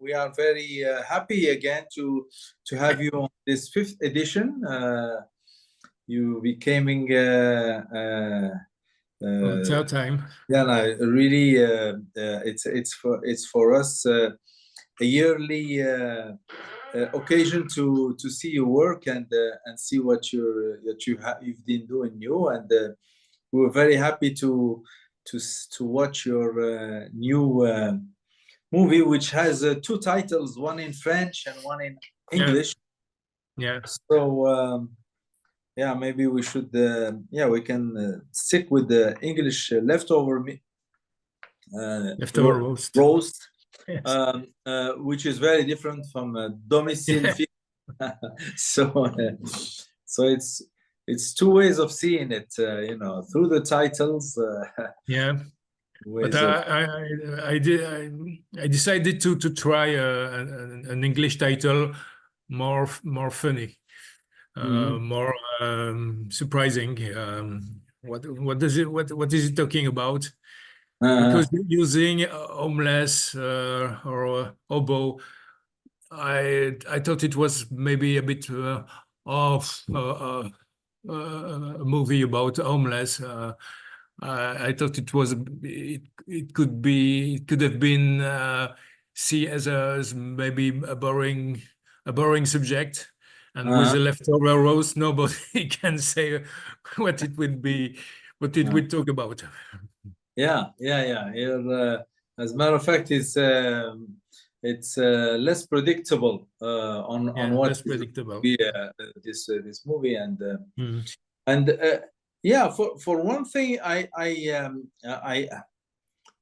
We are very happy again to have you on this fifth edition. You becoming third time. Yeah, no, really, it's for us a yearly occasion to see your work and see what you've been doing new, and we were very happy to watch your new movie, which has two titles, one in French and one in English. Yeah. So yeah, maybe we should we can stick with the English leftover roast. Yes. Which is very different from Domicile. So it's two ways of seeing it, through the titles. Yeah. But I decided to try an English title, more funny, more surprising. What is it talking about? Because using homeless or hobo, I thought it was maybe a bit of a movie about homeless. I thought it could have been seen as maybe a boring subject, and with the leftover roast, nobody can say what it would be, what it would talk about. Yeah. As a matter of fact, it's less predictable on what less predictable. Be this movie, and yeah, for one thing, I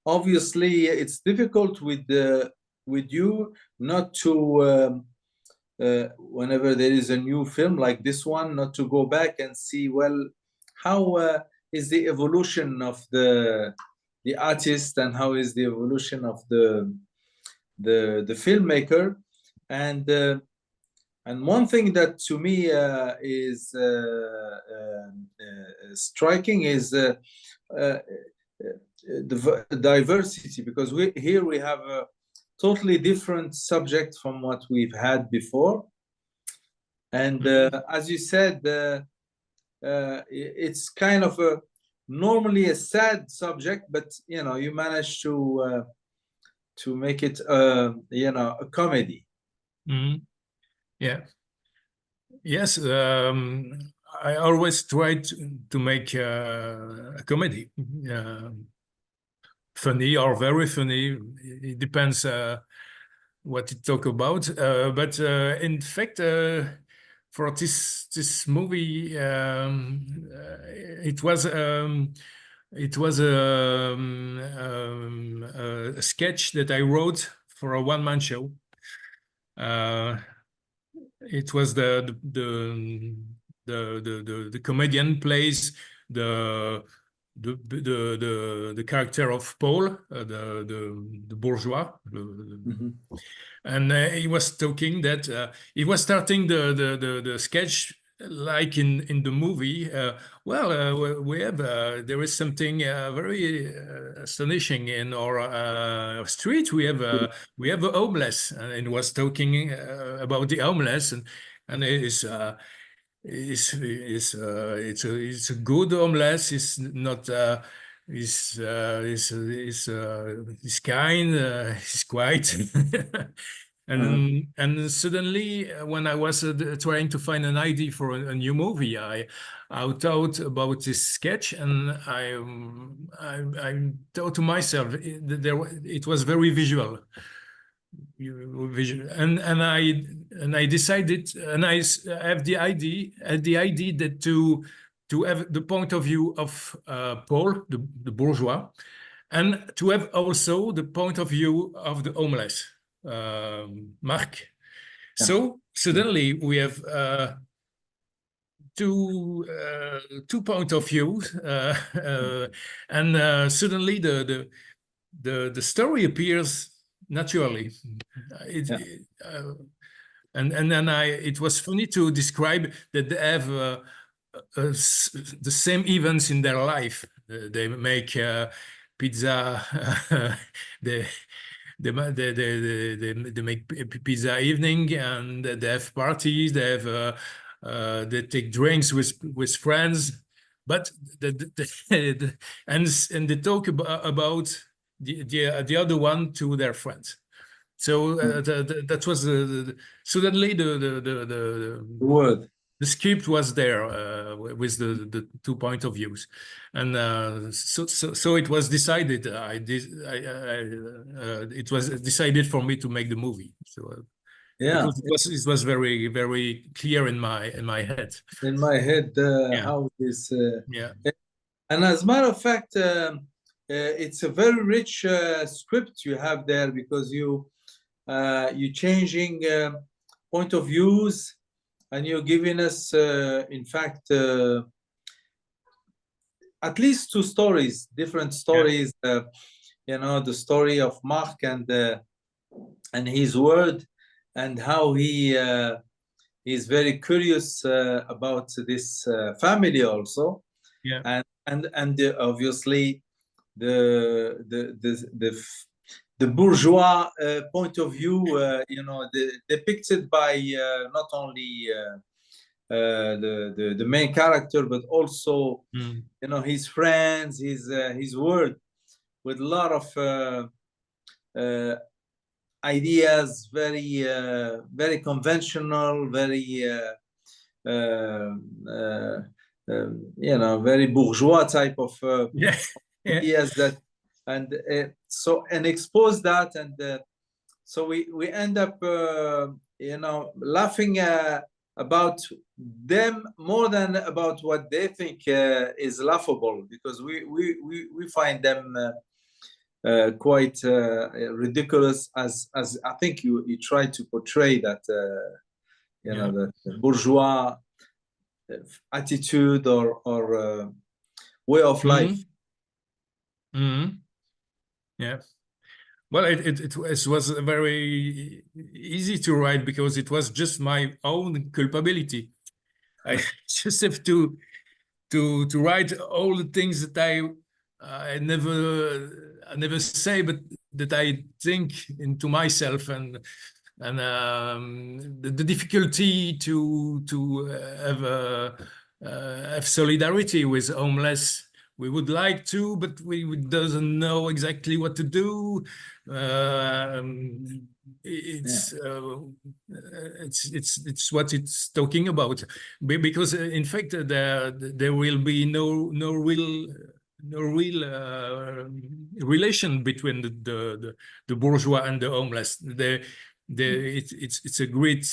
obviously it's difficult with you not to whenever there is a new film like this one, not to go back and see, well, how is the evolution of the artist, and how is the evolution of the filmmaker, and one thing that to me is striking is the diversity, because here we have a totally different subject from what we've had before, and as you said, it's kind of normally a sad subject, but you manage to make it a comedy. Yeah. Yes. I always try to make a comedy, funny or very funny. It depends what you talk about. But in fact, for this movie, it was a sketch that I wrote for a one-man show. It was the comedian plays the character of Paul, the bourgeois, and he was talking that he was starting the sketch like in the movie. We have there is something very astonishing in our street. We have a homeless, and he was talking about the homeless, and it's a good homeless. It's not. He's kind. He's quiet. And suddenly, when I was trying to find an idea for a new movie, I thought about this sketch, and I thought to myself, it was very visual. And I decided, and I have the idea that to have the point of view of Paul, the bourgeois, and to have also the point of view of the homeless, Marc. Yeah. So suddenly we have two point of view, and suddenly the story appears naturally. And then it was funny to describe that they have the same events in their life. They make pizza, they make pizza evening, and they have parties. They have they take drinks with friends, but and they talk about the other one to their friends. So that was suddenly The word. the script was there with the 2 point of views, and so it was decided. It was decided for me to make the movie. So Yeah, because it was very, very clear in my head. in my head, Yeah. how this. Yeah. And as a matter of fact, it's a very rich script you have there, because you changing point of views, and you're giving us, in fact, at least 2 stories, different stories. You know, the story of Marc and his word, and how he is very curious about this family also. Yeah. And obviously the bourgeois point of view, you know, depicted by not only the main character, but also you know, his friends, his word, with a lot of ideas, very conventional, very you know, very bourgeois type of ideas that, and so, and expose that, and so we end up you know, laughing about them more than about what they think is laughable, because we find them quite ridiculous, as I think you try to portray that you know, the bourgeois attitude or way of life. Yeah. Well, it was very easy to write, because it was just my own culpability. I just have to write all the things that I never say, but that I think into myself, and the difficulty to have solidarity with homeless. We would like to, but we doesn't know exactly what to do. It's what it's talking about, because in fact there will be no real relation between the bourgeois and the homeless. It's a great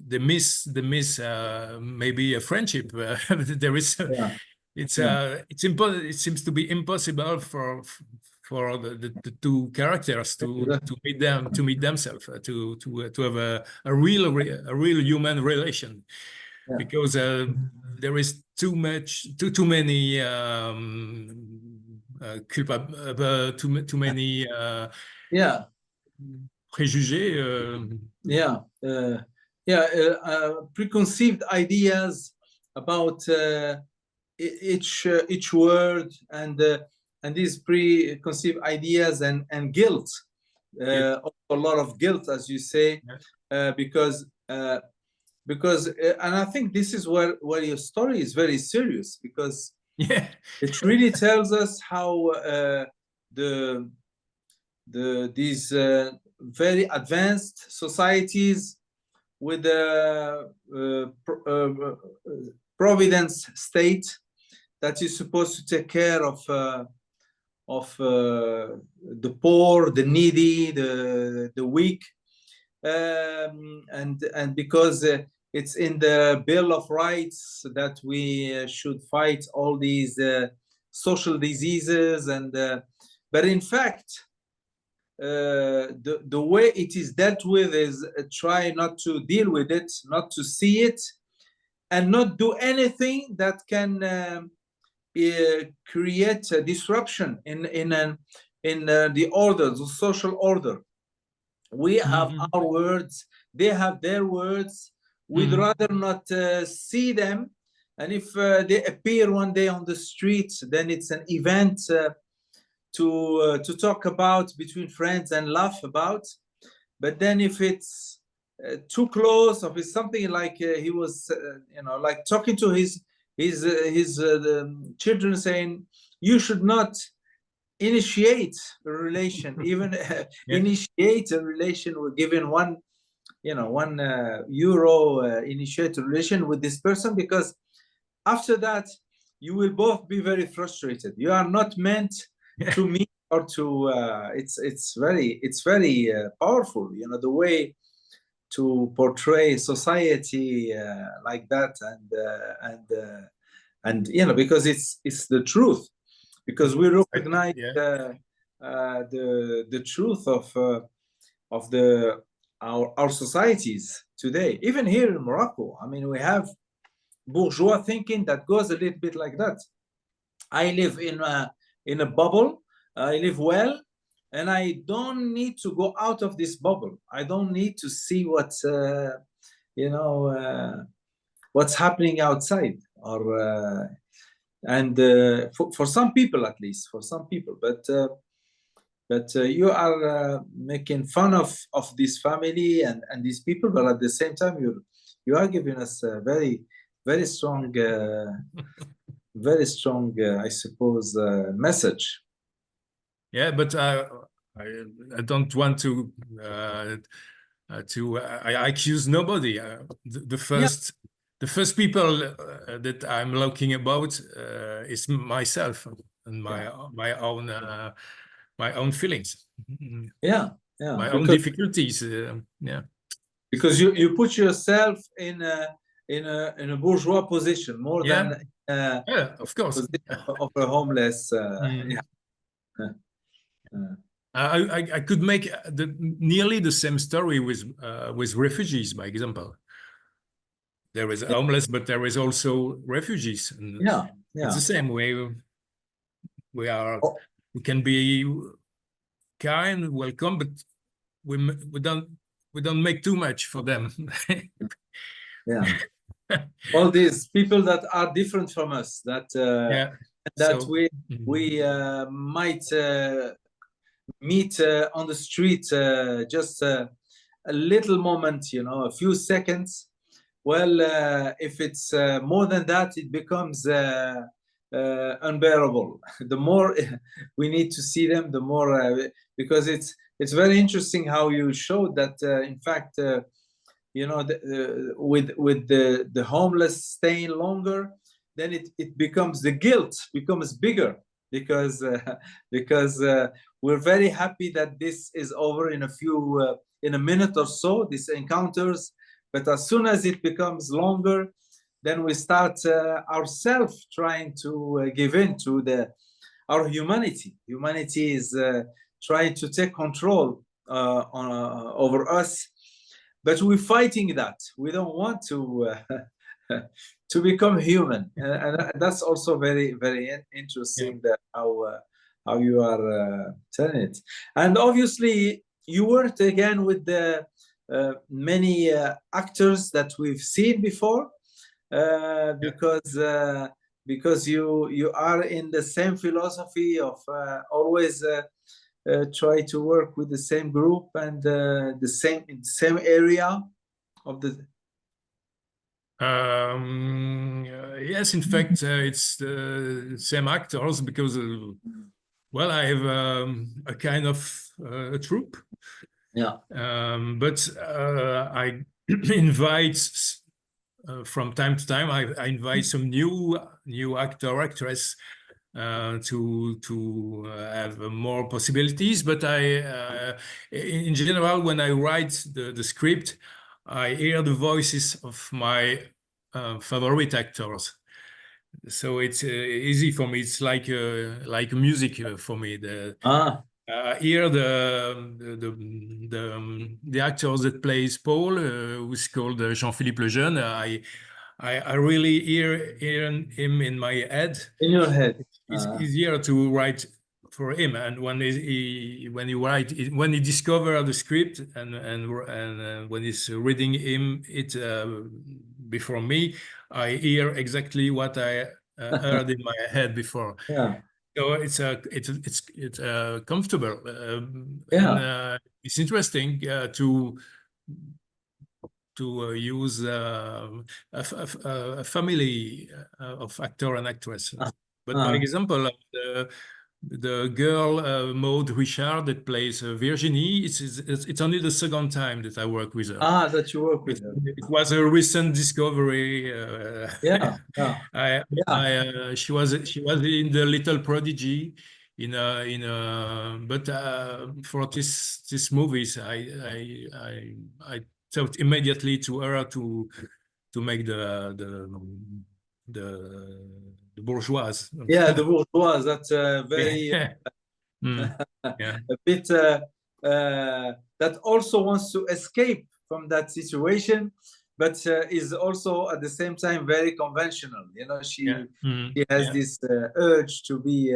they miss maybe a friendship. There is it seems to be impossible for the 2 characters to meet themselves, to have a real human relation, because there is too many too many préjugés. Preconceived ideas about each word, and these preconceived ideas, and guilt, a lot of guilt, as you say, because and I think this is where your story is very serious, because it really tells us how these very advanced societies with the providence state that is supposed to take care of the poor, the needy, the weak, and because it's in the Bill of Rights that we should fight all these social diseases, and but in fact the way it is dealt with is try not to deal with it, not to see it, and not do anything that can create a disruption in the order, the social order. We have our words, they have their words. We'd rather not see them, and if they appear one day on the street, then it's an event to talk about between friends and laugh about. But then if it's too close, or if it's something like he was, like talking to his the children, saying you should not initiate a relation, even initiate a relation. We're given €1 initiate a relation with this person, because after that you will both be very frustrated. You are not meant to meet or to it's very powerful, the way to portray society like that, and because it's the truth, because we recognize the truth of our societies today. Even here in Morocco, I mean, we have bourgeois thinking that goes a little bit like that. I live in a bubble. I live well, and I don't need to go out of this bubble. I don't need to see what's happening outside, or for some people, at least for some people. But you are making fun of this family and these people, but at the same time you are giving us a very strong I suppose message. Yeah, but I don't want to I accuse nobody. The first people that I'm looking about is myself and my own feelings. My own difficulties. Because you put yourself in a bourgeois position more than of course, of a homeless. I could make nearly the same story with refugees, by example. There is homeless, but there is also refugees. And it's the same way. We can be kind, welcome, but we don't make too much for them. All these people that are different from us, that we might meet on the street, just a little moment, a few seconds. Well, if it's more than that, it becomes unbearable. The more we need to see them, the more because it's very interesting how you showed that in fact with the homeless staying longer, then it becomes, the guilt becomes bigger, because we're very happy that this is over in a minute or so, these encounters. But as soon as it becomes longer, then we start ourselves trying to give in to our humanity. Humanity is trying to take control over us, but we're fighting that. We don't want to to become human, and that's also very, very interesting. That how you are telling it. And obviously you worked again with the many actors that we've seen before, because you are in the same philosophy of always try to work with the same group and in the same area of the. Yes, in fact, it's the same actors, because well, I have a kind of a troupe. But I invite from time to time. I invite some new actor, actress to have more possibilities. But in general, when I write the script, I hear the voices of my favorite actors. So it's easy for me. It's like music for me. Here the actors that plays Paul, who's called Jean-Philippe Lejeune, I really hear him in my head. In your head. It's easier to write for him, and when he discovers the script and when he's reading it before me, I hear exactly what I heard in my head before. So it's comfortable, Yeah. and it's interesting to use a family of actor and actress. But by example, the girl Maud Richard that plays Virginie, it's only the second time that I work with her. That you work with her. It was a recent discovery. Yeah, she was in the Little Prodigy, but for this movies, I thought immediately to her to make the bourgeoise. Yeah, the bourgeois. That's very Yeah. a bit that also wants to escape from that situation, but is also at the same time very conventional. You know, she has this urge to be.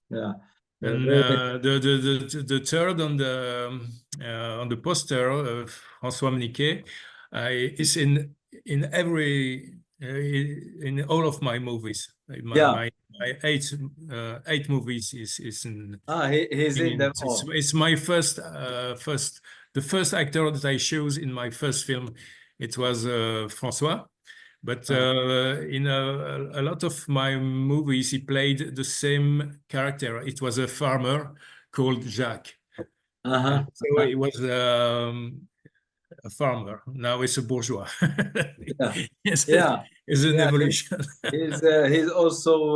Yeah. And the third on the poster, François Mniquet, is in all of my movies. My eight movies is in. He's in them all. It's my first the first actor that I chose in my first film. It was François. But in a lot of my movies, he played the same character. It was a farmer called Jacques. So he was a farmer. Now it's a bourgeois. It's an evolution. He's also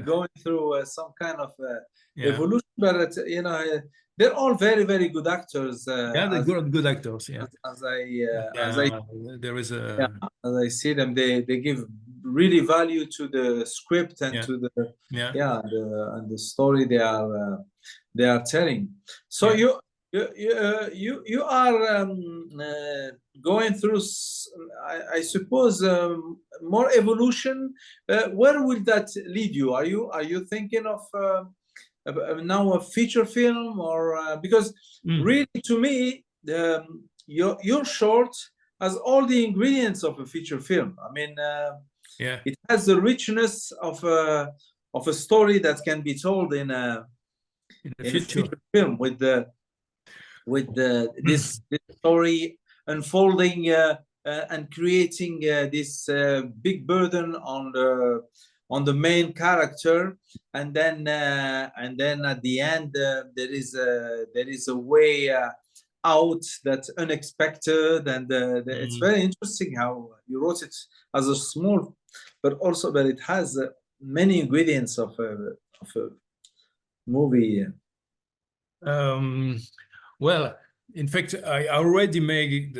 going through some kind of evolution, but you know, they're all very, very good actors. They're good actors. Yeah. As I there is a as I see them, they give really value to the script and to the and the story they are telling. So you are going through, I suppose, more evolution. Where will that lead you? Are you thinking of now a feature film, or because really to me your short has all the ingredients of a feature film. I mean, it has the richness of a story that can be told in a feature film with this story unfolding and creating this big burden on the main character, and then at the end there is a way out that's unexpected, and it's very interesting how you wrote it as a small, but also that it has many ingredients of a movie. Well, in fact, I already make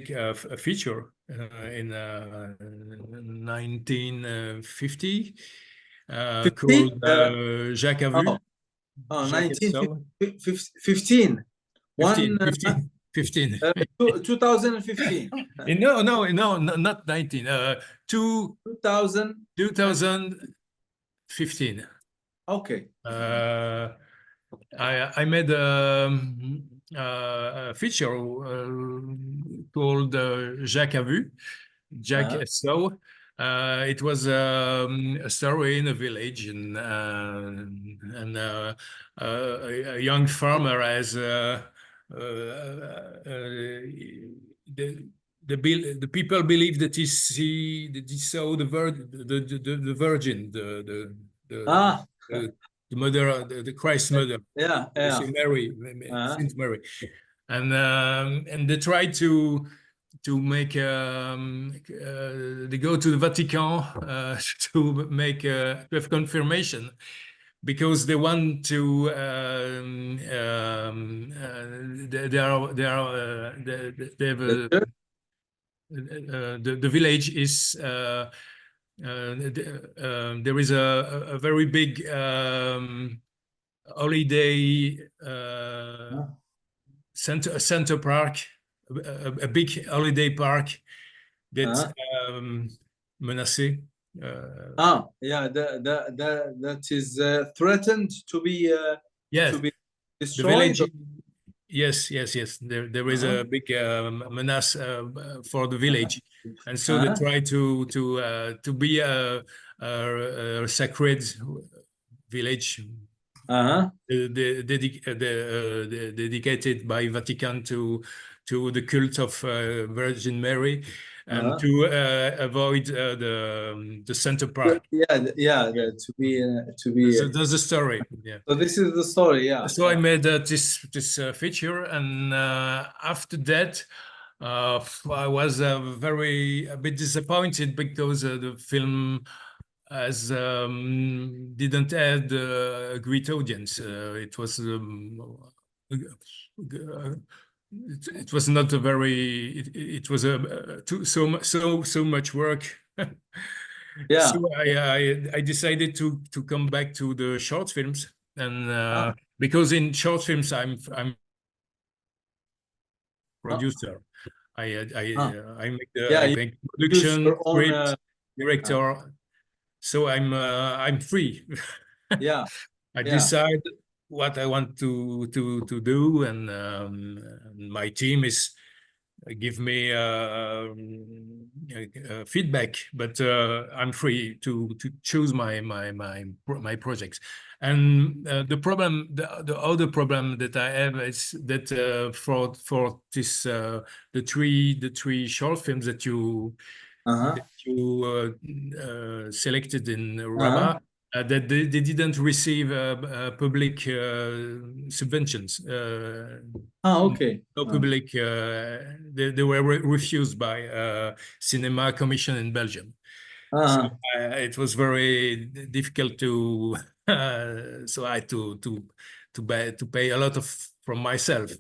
a feature in 1950 called Jacques a vu. 1915. 2015. No, not 19. 2015. Okay. I made a feature called Jacques a vu, Jacques saw. It was a story in a village, and a young farmer has the people believe that he saw the Virgin, the mother, the Christ mother, Saint Mary, Saint Mary, and they try to make they go to the Vatican to make to have confirmation, because they want to the village is there is a very big holiday center park, a big holiday park that's menacé. That is threatened to be yes. to be destroyed. Yes. There is a big menace for the village, and so they try to be a sacred village, dedicated by Vatican to the cult of Virgin Mary, and to avoid the Center Park. To be. That's the story. Yeah. So this is the story. Yeah. So I made this feature, and after that, I was a bit disappointed because the film didn't have a great audience. It was it was not a very. It was so much work. Yeah. So I decided to come back to the short films, and because in short films I'm producer. I make production, script, director. So I'm free. Yeah. I decide what I want to do, and my team is give me feedback, but I'm free to choose my projects. And the other problem that I have is that for this the three short films that you selected in Rabat, that they didn't receive public subventions. Okay. No public. They were refused by Cinema Commission in Belgium. So it was very difficult to. So I had to pay a lot from myself.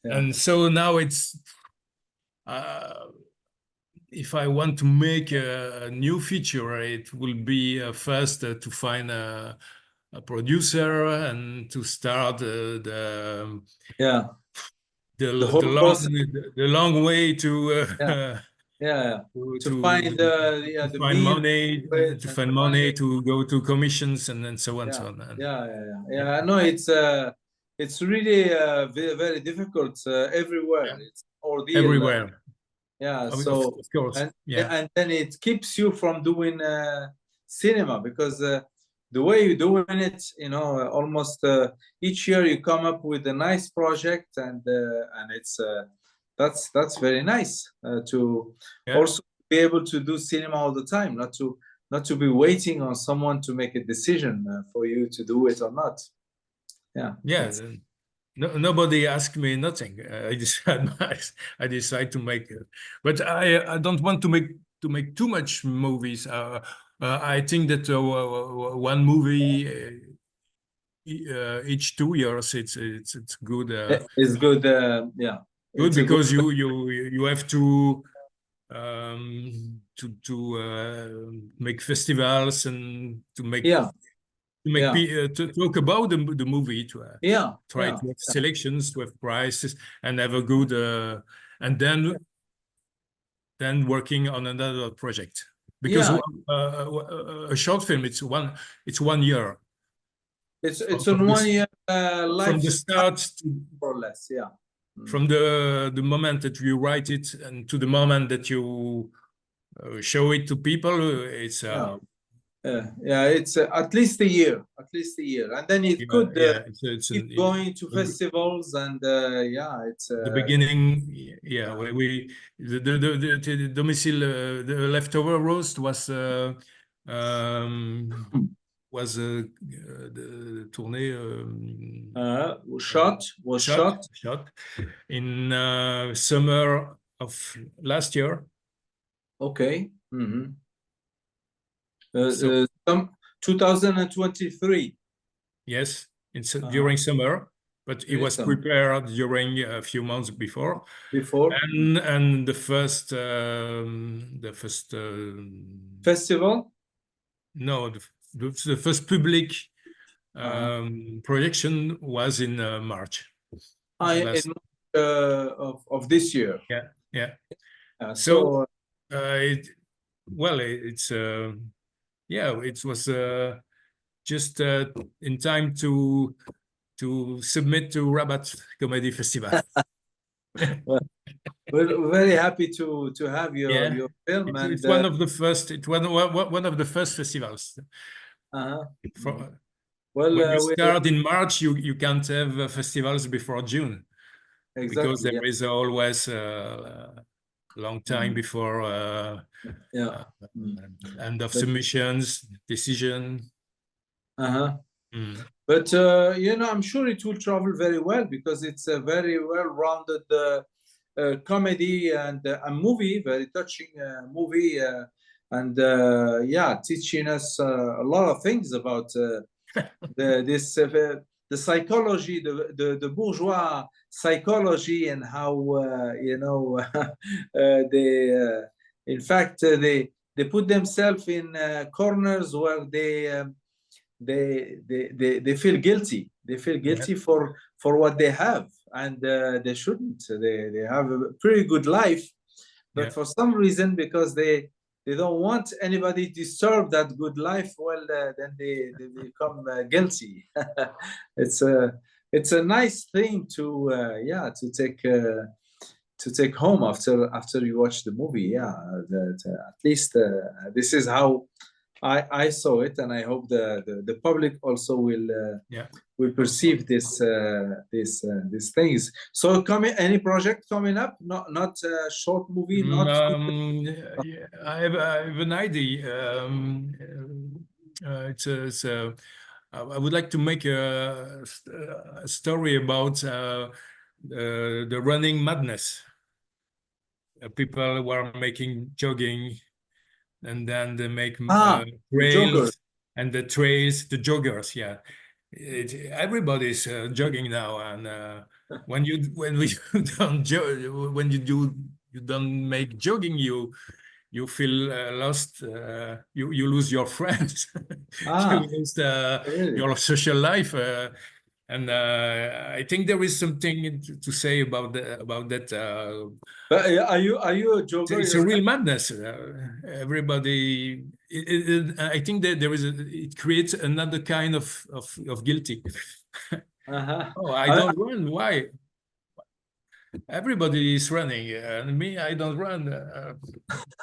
And so now it's. If I want to make a new feature, it will be first to find a producer and to start the long way to find find money to go to commissions and so on. No, it's really very, very difficult everywhere. It's ordeal. Everywhere. So of course, and then it keeps you from doing cinema, because the way you're doing it, almost each year you come up with a nice project, and it's that's very nice to also be able to do cinema all the time, not to be waiting on someone to make a decision for you to do it or not. Nobody asked me nothing. I decide to make it, but I don't want to make too much movies. I think that one movie each 2 years it's good. It's good. Good, because you have to make festivals and to make. To talk about the movie, to try to have selections, to have prizes, and have a good and then working on another project, because a short film it's 1 year. It's on 1 year life from the start to, more or less. From the moment that you write it and to the moment that you show it to people, it's it's at least a year, and then it could keep going to festivals, and it's the beginning. The Domicile, the Leftover Roast was the tournée shot in summer of last year. Okay. 2023. Yes, it's during summer, but it was prepared during a few months before. And the first festival. No, the first public projection was in March. Of this year. So it was just in time to to submit to Rabat-Comedy Festival. Well, we're very happy to have your film, it's one of the first. It's one of the first festivals. Well, when you start in March, you can't have festivals before June, because there is always a long time before end of submissions, decision. But you know, I'm sure it will travel very well, because it's a very well-rounded comedy and a movie, very touching movie, and yeah, teaching us a lot of things about the psychology, the bourgeois psychology, and how you know they in fact they put themselves in corners where they feel guilty. They feel guilty for what they have, and they shouldn't. They have a pretty good life, but for some reason, because they don't want anybody to disturb that good life, well, then they become guilty. It's a nice thing to take home after you watch the movie. At least this is how I saw it, and I hope the public also will perceive these things. So, any project coming up? Not a short movie. I have an idea. I would like to make a story about the running madness. People were making jogging, and then they make trails, and the trails, the joggers. Everybody's jogging now, and when you don't make jogging, you feel lost. You lose your friends. You lose your social life. And I think there is something to say about that. But are you a jogger? It's a real madness. Everybody. I think that it creates another kind of guilty. Oh, I don't run. Why? Everybody is running, and me, I don't run.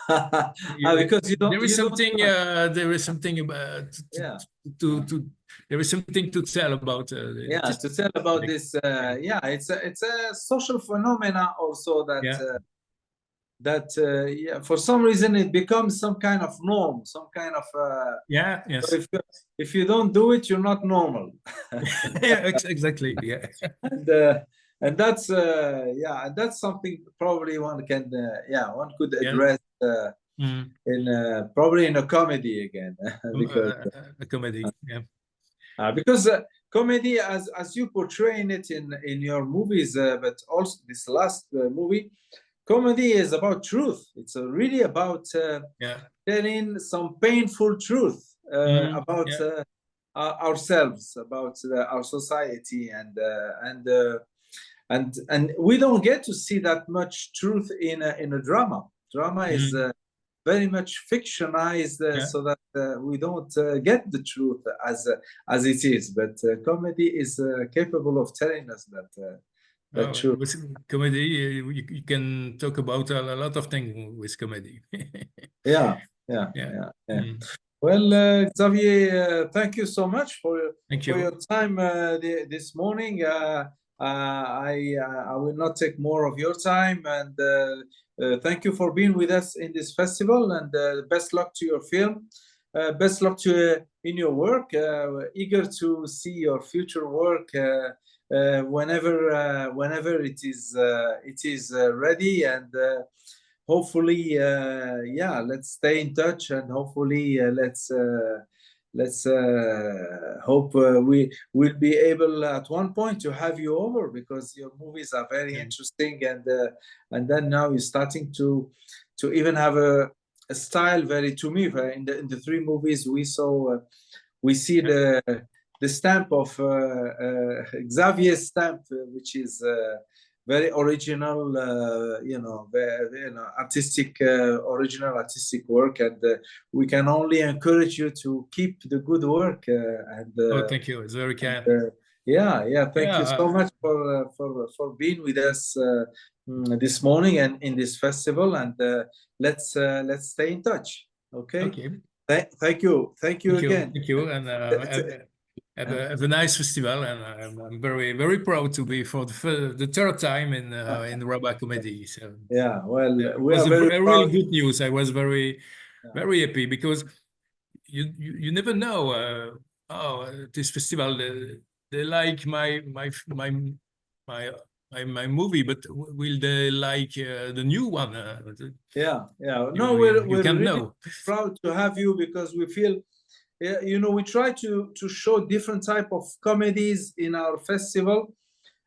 Because you don't. There is something. There is something about. There is something to tell about. To tell about this. It's a social phenomena also that for some reason it becomes some kind of norm, some kind of so if you don't do it, you're not normal. Exactly. And that's that's something probably one can one could address in probably in a comedy again. Because a comedy, because comedy, as you portray it in your movies, but also this last movie, comedy is about truth. It's really about telling some painful truth about ourselves, about our society, and we don't get to see that much truth in a drama. Drama is very much fictionized, so that we don't get the truth as it is. But comedy is capable of telling us that truth. With comedy, you can talk about a lot of things with comedy. Well, Xavier, thank you so much for your time this morning. I will not take more of your time, and thank you for being with us in this festival, and best luck to your film. Best luck in your work. Eager to see your future work whenever it is ready, and hopefully let's stay in touch, and hopefully let's hope we will be able at one point to have you over, because your movies are very interesting, and then now you're starting to even have a style to me in the three movies we saw. We see the stamp of Xavier's stamp, which is very original, artistic, original artistic work, and we can only encourage you to keep the good work. Thank you. It's very kind. Yeah. Thank you so much for being with us this morning and in this festival. And let's stay in touch. Okay. Okay. Thank you again. Thank you, and have a nice festival. And I'm very proud to be for the third time in Rabat-Comedy. So yeah, well, it was a really good news. I was very happy because you never know. This festival they like my movie, but will they like the new one? No, we're really know. proud to have you, because we feel, we try to show different type of comedies in our festival,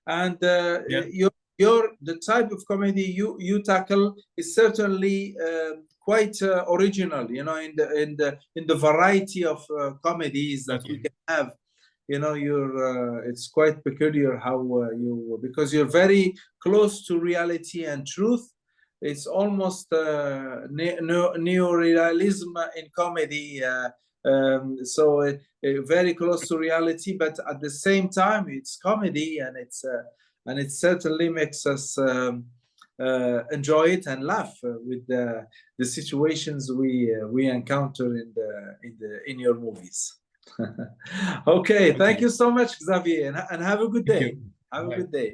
and the type of comedy you tackle is certainly quite original, in the variety of comedies that we can have. It's quite peculiar how because you're very close to reality and truth. It's almost neorealism in comedy, so very close to reality, but at the same time it's comedy, and it certainly makes us enjoy it and laugh with the situations we encounter in your movies. Okay, thank you so much, Xavier, and have a good day. Have a good day.